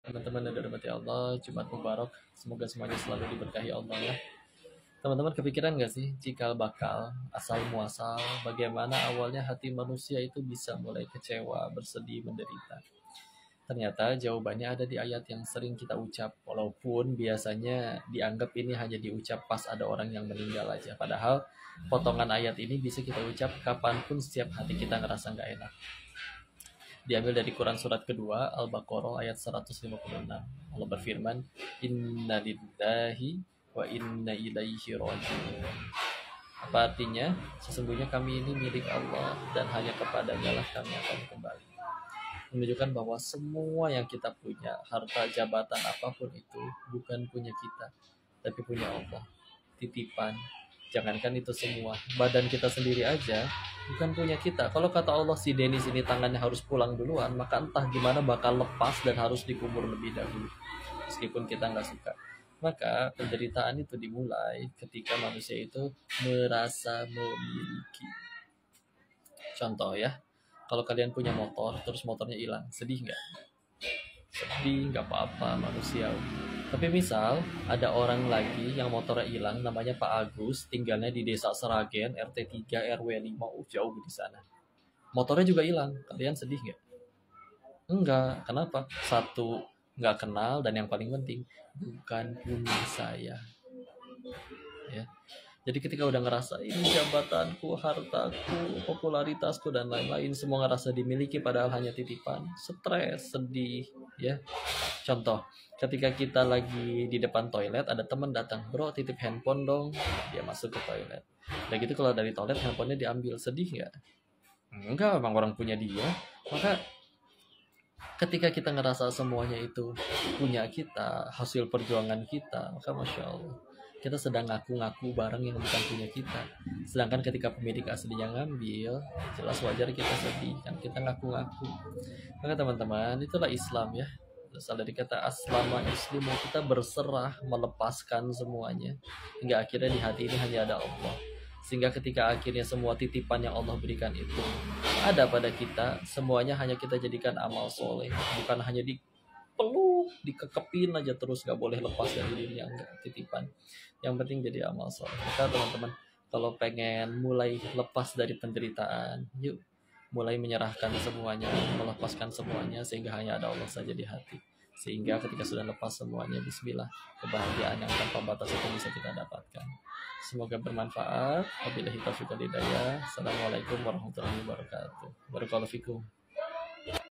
Teman-teman yang dirahmati Allah, Jumat Mubarak. Semoga semuanya selalu diberkahi Allah ya. Teman-teman kepikiran nggak sih cikal bakal, asal muasal, bagaimana awalnya hati manusia itu bisa mulai kecewa, bersedih, menderita? Ternyata jawabannya ada di ayat yang sering kita ucap, walaupun biasanya dianggap ini hanya diucap pas ada orang yang meninggal aja. Padahal potongan ayat ini bisa kita ucap kapanpun setiap hati kita ngerasa nggak enak. Diambil dari Quran surat kedua, Al-Baqarah ayat 156. Allah berfirman, Inna lillahi wa inna ilaihi raji'un. Apa artinya? Sesungguhnya kami ini milik Allah dan hanya kepadanya lah kami akan kembali. Menunjukkan bahwa semua yang kita punya, harta, jabatan, apapun itu, bukan punya kita, tapi punya Allah. Titipan. Jangankan itu semua, badan kita sendiri aja bukan punya kita. Kalau kata Allah si Denis ini tangannya harus pulang duluan, maka entah gimana bakal lepas dan harus dikubur lebih dahulu. Meskipun kita nggak suka. Maka penderitaan itu dimulai ketika manusia itu merasa memiliki. Contoh ya, kalau kalian punya motor, terus motornya hilang, sedih nggak? Sedih, nggak apa-apa, manusiawi. Tapi misal ada orang lagi yang motornya hilang, namanya Pak Agus, tinggalnya di Desa Seragen, RT 3 RW 5, jauh di sana. Motornya juga hilang, kalian sedih nggak? Enggak, kenapa? Satu, nggak kenal, dan yang paling penting, bukan punya saya. Ya. Jadi ketika udah ngerasa ini jabatanku, hartaku, popularitasku dan lain-lain semua ngerasa dimiliki padahal hanya titipan, stres, sedih, ya. Contoh, ketika kita lagi di depan toilet ada teman datang, bro titip handphone dong, dia masuk ke toilet. Nah gitu kalau dari toilet handphonenya diambil, sedih nggak? Enggak, memang orang punya dia. Maka ketika kita ngerasa semuanya itu punya kita, hasil perjuangan kita, maka Masya Allah, kita sedang ngaku-ngaku barang yang bukan punya kita. Sedangkan ketika pemilik aslinya ngambil, jelas wajar kita sedih, kan kita ngaku-ngaku. Maka teman-teman, itulah Islam ya. Berasal dari kata aslama muslimu, kita berserah, melepaskan semuanya. Hingga akhirnya di hati ini hanya ada Allah. Sehingga ketika akhirnya semua titipan yang Allah berikan itu ada pada kita, semuanya hanya kita jadikan amal soleh. Bukan hanya dipeluk, dikekepin aja terus, gak boleh lepas dari dirinya, enggak, titipan. Yang penting jadi amal soleh. Maka teman-teman, kalau pengen mulai lepas dari penderitaan, yuk mulai menyerahkan semuanya, melepaskan semuanya, sehingga hanya ada Allah saja di hati. Sehingga ketika sudah lepas semuanya, bismillah, kebahagiaan yang tanpa batas itu bisa kita dapatkan. Semoga bermanfaat. Wabillahi taufiq wal hidayah. Assalamualaikum warahmatullahi wabarakatuh. Barakallahu fikum.